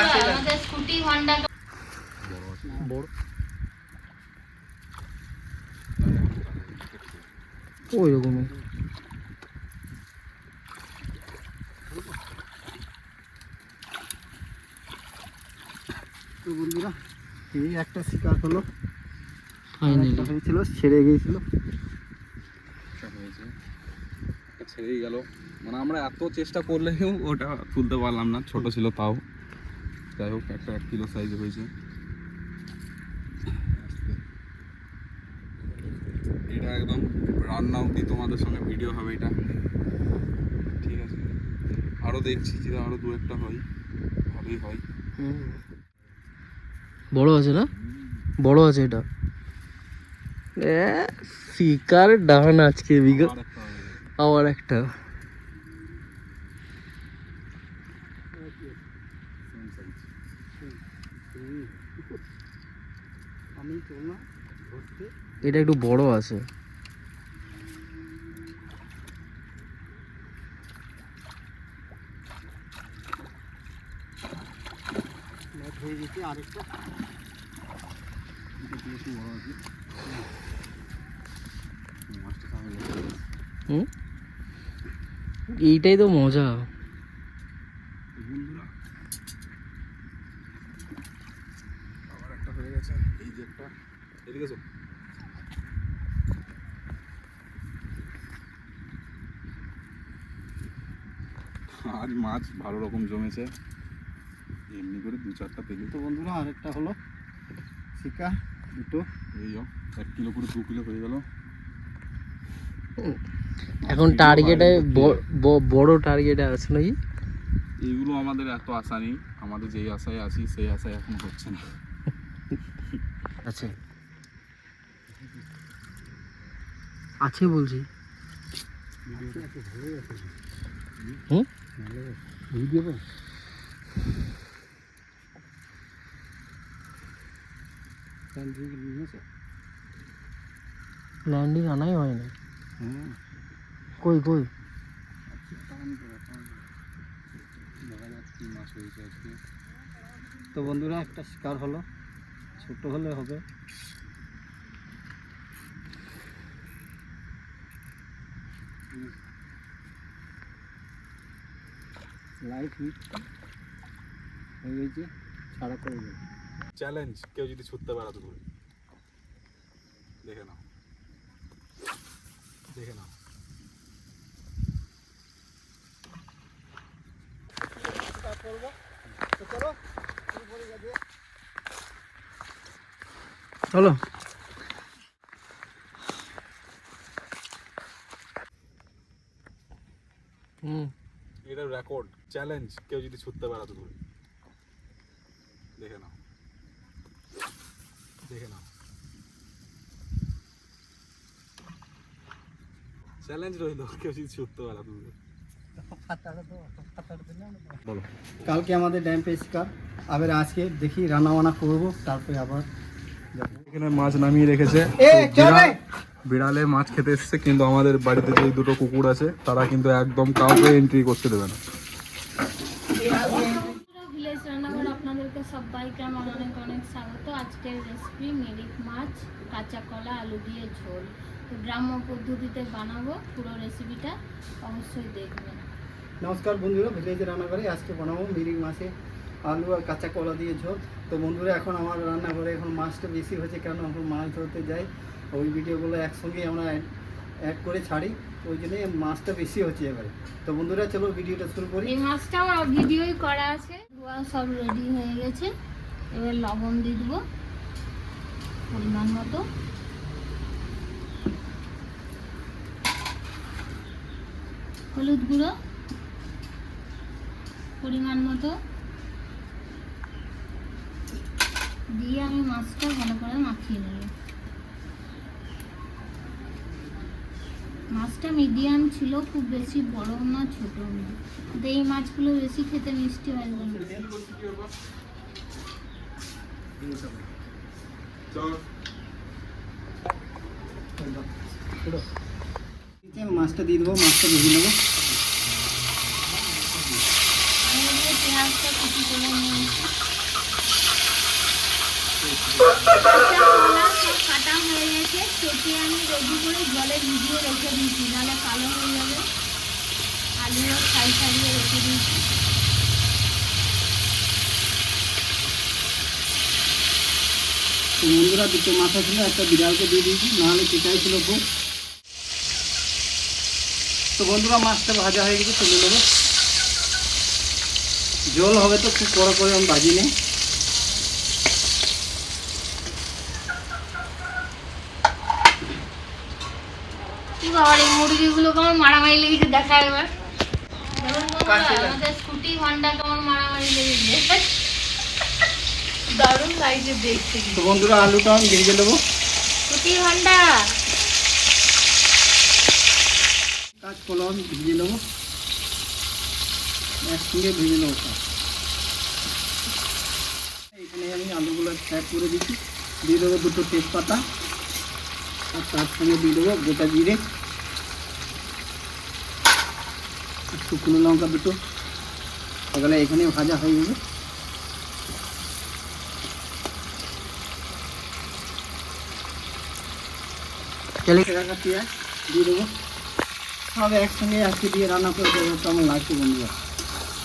আমাদের scooty Honda বড় ওই রকমই। তো বন্ধুরা এই একটা শিকার হলো, ফাইনালি হয়েছিল ছেড়ে গিয়েছিল, ছেড়েই গেল। মানে আমরা এত চেষ্টা করলেও ওটা তুলতে পারলাম না, ছোট ছিল তাও। যাই হোক একটা 1 কিলো সাইজ হয়েছে। এটা একদম রান্না অবধি তোমাদের সঙ্গে ভিডিও হবে এটা, ঠিক আছে? আরও দেখছি যদি আরও 2-1টা হয়, ভালোই হয়। বড় আছে না? বড় আছে এটা। শিকার ডান আজকে বিঘা আর একটা হবে। আবার একটা। Same size। আমি তোলা ধরতে এটা একটু বড় আছে। নেট হয়ে গেছে আরেকটা। এটা কি একটু বড় আছে? মাছটা সামনে গেছে। এইটাই তো মজা। বন্ধুরা আবার একটা হয়ে গেছে, এই যে একটা, এদিকে এসো। আজ মাছ ভালো রকম জমেছে, এমনি করে 2-4টা পেলে। তো বন্ধুরা আরেকটা হলো শিকার দুটো। এই যাও 1 কিলো করে 2 কিলো হয়ে গেল। এখন টার্গেটে বড় টার্গেটে আছে নাকি? এইগুলো আমাদের এত আশা নেই, আমাদের যেই আশায় আছি সেই আশায় এখন হচ্ছে না। আছে আছে বলছি। হুম ভিডিও ল্যান্ডিং আনাই হয়নি। হ্যাঁ কই কই মাছ হয়েছে আজকে। তো বন্ধুরা একটা শিকার হলো, ছোট হলে হবে। লাইট হিট হয়ে গেছে, ছাড়া করে দেবে। চ্যালেঞ্জ, কেউ যদি ছুটতে পারে তো করে দেখে নাও, দেখে নাও। চলো। এটা রেকর্ড চ্যালেঞ্জ, কেউ যদি ছুটতে পারে তো করে দেখে নাও, দেখে নাও। চ্যালেঞ্জ রইল, কেউ যদি ছুটতে পারে তো করে। বলো। কালকে আমাদের ড্যাম পে শিকার, আবার আজকে দেখি রান্না বান্না করবো, তারপরে আবার এখানে মাছ নামিয়ে রেখেছে, বিড়ালে মাছ খেতে এসছে, কিন্তু আমাদের বাড়িতে যে 2টো কুকুর আছে তারা কিন্তু একদম কাউকে এন্ট্রি করতে দেবে না। ভিলেজ রান্নাঘর আপনাদেরকে সবাইকে আমার অনেক অনেক স্বাগত। আজকের রেসিপি মিরিক মাছ, কাঁচা কলা, আলু দিয়ে ঝোল। তো গ্রাম্য পদ্ধতিতে বানাবো, পুরো রেসিপিটা অবশ্যই দেখবেন। নমস্কার বন্ধুরা, ভিলেজ রান্নাঘরে আজকে বানাবো মিরিক মাছে আলু আর কাঁচা কলা দিয়ে ঝোল। তো বন্ধুরা এখন আমার রান্নাঘরে এখন মাছটা বেশি হচ্ছে, কেন এখন মাছ ধরতে যাই, ওই ভিডিওগুলো একসঙ্গে আমরা অ্যাড করে ছাড়ি, ওই জন্যই মাছটা বেশি হচ্ছে এবারে। তো বন্ধুরা চলো ভিডিওটা শুরু করি। এই মাছটাও ভিডিওই করা আছে, ধোয়া সব রেডি হয়ে গেছে। এবার লবণ দিয়ে দেবো পরিমাণ মতো, হলুদ গুঁড়ো পরিমাণ মতো দিয়ে আমি মাছটা ভালো করে মাখিয়ে নেব। মাছটা মিডিয়াম ছিল, খুব বেশি বড় না ছোট না, এই মাছগুলো বেশি খেতে মিষ্টি হয় না। মাছটা দিয়ে দেবো, মাছটা ভেজে নেবো। পেঁয়াজটা কুচি করে নিয়েছি। কাঁচা কলা সব কাটা হয়ে গেছে, কেটে আমি রেডি করে জলে ভিজিয়ে রেখে দিয়েছি, নাহলে কালো হয়ে যাবে। আলুও ছাড়িয়ে রেখে দিয়েছি। তো বন্ধুরা দুটো মাথা ছিল, একটা বিড়ালকে দিয়ে দিয়েছি, নাহলে কেটাই ছিল খুব। তো বন্ধুরা মাছটা ভাজা হয়ে গেছে, তুলে নেবো। জল হবে তো খুব কড়া করে আমি ভাজি নেই। আর এই মুরগিগুলো কেমন মারামারি লেগেছে দেখা একবার। কাছে যা। আমাদের স্কুটি হন্ডা কেমন মারামারি লেগেছে, দারুণ লাগছে দেখতে। তো বন্ধুরা আলুটা আমি ভেজে নেবো। স্কুটি হন্ডা কাঁচকলা আমি ভেজে নেবো, একসঙ্গে ভেজে নেবো সব। এখানে আমি আলুগুলো ফ্রাই করে দিচ্ছি। দিয়ে দেবো দুটো তেজপাতা, আর তার সঙ্গে দিয়ে দেবো গোটা জিরে আর শুকনো লঙ্কা দুটো। তাহলে এখানে ভাজা হয়ে যাবে। রাখা পেঁয়াজ দিয়ে দেবো, সব একসঙ্গে আজকে দিয়ে রান্না করে দেবো। কেমন লাগছে বন্ধুরা?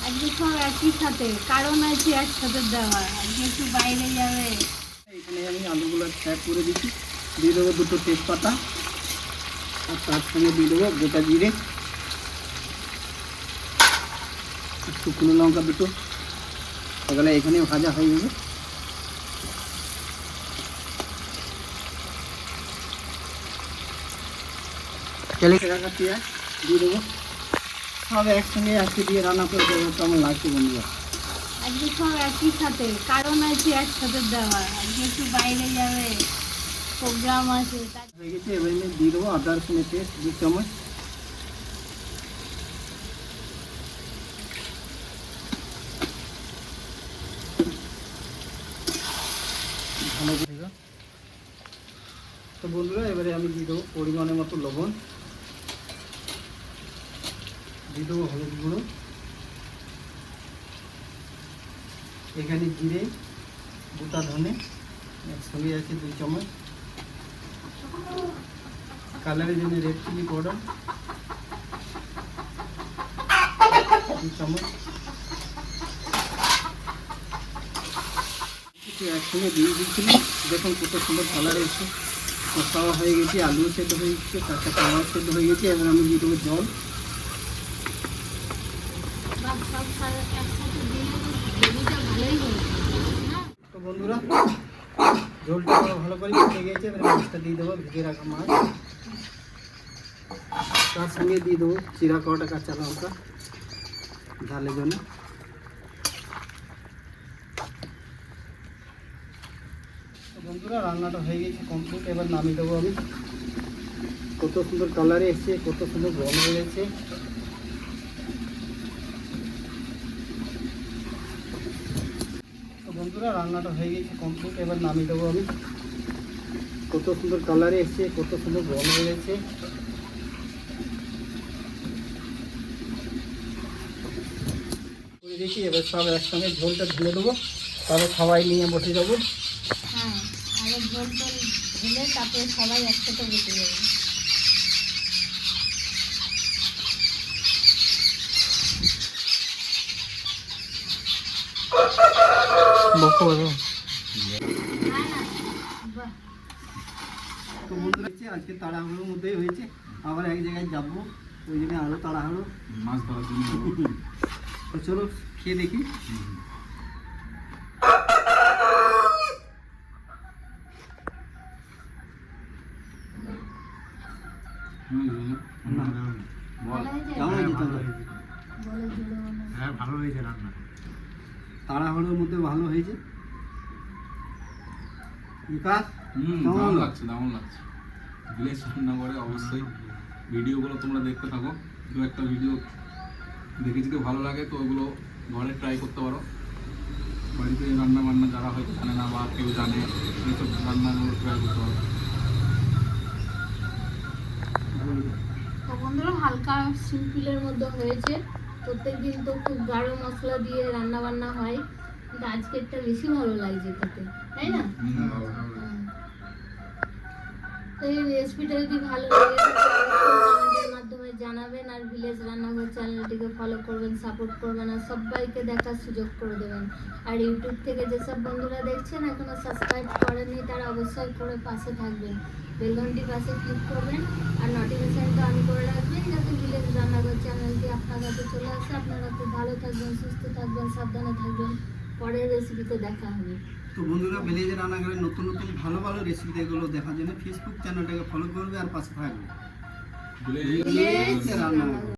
আজকে সব একই সাথে, কারণ আছে একসাথে দেওয়া, আজকে একটু বাইরে যাবে। এখানে আমি আলুগুলো ফ্রাই করে দিচ্ছি। দিয়ে দেবো দুটো তেজপাতা, আর তার সঙ্গে দিয়ে দেবো গোটা জিরে আর শুকনো লঙ্কা দুটো। তাহলে এখানে ভাজা হয়ে যাবে। রাখা পেঁয়াজ দিয়ে দেবো, সব একসঙ্গে আজকে দিয়ে রান্না করে দেবো। কেমন লাগছে বন্ধুরা? আজকে সব একই সাথে, কারণ আছে একসাথে দেওয়া, আজকে একটু বাইরে যাবে, প্রোগ্রাম আছে। হয়ে গেছে, এবার আমি দিয়ে দেবো আদা রসুনের পেস্ট 2 চামচ। ভালো করে। তো বন্ধুরা এবারে আমি দিয়ে দেবো পরিমাণের মতো লবণ, দিয়ে দেবো হলুদ গুঁড়ো, এখানে জিরে গোটা ধনে একসঙ্গে আছে 2 চামচ, কালারের জন্য রেড চিলি পাউডার 2 চামচ। একসঙ্গে দিয়ে দিচ্ছিলাম, দেখুন কত সুন্দর কালার এসছে। কষাও হয়ে গেছে, আলু সেদ্ধ হয়ে গেছে, কাঁচা কামার সেদ্ধ হয়ে গেছে। এবার আমি দিয়ে দেবো জল। সব একসাথে দিলে গ্রেভিটা ভালোই হয়েছে। তো বন্ধুরা ঝোলটা ভালো করে ফুটে গেছে, এবার মাছটা দিয়ে দেবো, ভেজে রাখা মাছ। তার সঙ্গে দিয়ে দেবো চিরা কটা কাঁচা লঙ্কা ঝালের জন্য। তো বন্ধুরা রান্নাটা হয়ে গেছে কমপ্লিট, এবার নামিয়ে দেবো আমি। কত সুন্দর কালারে এসছে, কত সুন্দর গরম হয়েছে। তো বন্ধুরা রান্নাটা হয়ে গেছে কমপ্লিট, এবার নামিয়ে দেবো আমি। কত সুন্দর কালারে এসছে, কত সুন্দর গরম হয়েছে। করে দেখি এবার সব একসঙ্গে ঝোলটা ঢেলে দেবো, তারপর সবাই নিয়ে বসে যাবো। হ্যাঁ, আগে ঝোল টোল ঢেলে তারপরে সবাই একসাথে বসে যাবে। বাহ, তো বন্ধুরা আজকে তাড়াহুড়োর মধ্যেই হয়েছে, আবার এক জায়গায় যাবো, ওই জন্য আরও তাড়াহুড়ো। মাছ ধরার জন্য তো চলো খেয়ে দেখি। ভালো হয়েছে? কেমন হয়েছে তোমার? বলে জুড়ে বলো। হ্যাঁ ভালো হয়েছে রান্না। তাড়াহুড়োর মধ্যে ভালো হয়েছে। বিকাশ কেমন দারুণ হলো? লাগছে, দারুণ লাগছে। ভিলেজ রান্না করে অবশ্যই ভিডিওগুলো তোমরা দেখতে থাকো। দু একটা ভিডিও দেখে যদি ভালো লাগে তো ওগুলো ঘরে ট্রাই করতে পারো। বাড়িতে রান্না বান্না যারা হয়তো জানে না বা কেউ জানে এইসব রান্নাগুলো ট্রাই করতে পারো। তো বন্ধুরা হালকা সিম্পলের মধ্যে হয়েছে, প্রত্যেকদিন তো খুব গাঢ় মশলা দিয়ে রান্না বান্না হয়, কিন্তু আজকেরটা বেশি ভালো লাগছে খেতে, তাই না? তো এই রেসিপিটা যদি ভালো লাগে কমেন্টের মাধ্যমে জানাবেন, আর ভিলেজ রান্নাঘর চ্যানেলটিকে ফলো করবেন, সাপোর্ট করবেন, আর সবাইকে দেখার সুযোগ করে দেবেন। আর ইউটিউব থেকে যেসব বন্ধুরা দেখছেন এখনো সাবস্ক্রাইব করেননি তারা অবশ্যই করে পাশে থাকবেন, বেল ঘন্টি পাশে ক্লিক করবেন আর নোটিফিকেশনটা অন করে রাখবেন যাতে ভিলেজ রান্নাঘর চ্যানেলটি আপনার কাছে চলে আসে। আপনারা খুব ভালো থাকবেন, সুস্থ থাকবেন, সাবধানে থাকবেন। পরের রেসিপিতে দেখা হবে। তো বন্ধুরা, ভিলেজ রান্নাঘরের নতুন নতুন ভালো ভালো রেসিপি এগুলো দেখার জন্য ফেসবুক চ্যানেলটাকে ফলো করবে আর পাশে থাকবে। ভিলেজ ভিলেজ রান্নাঘর।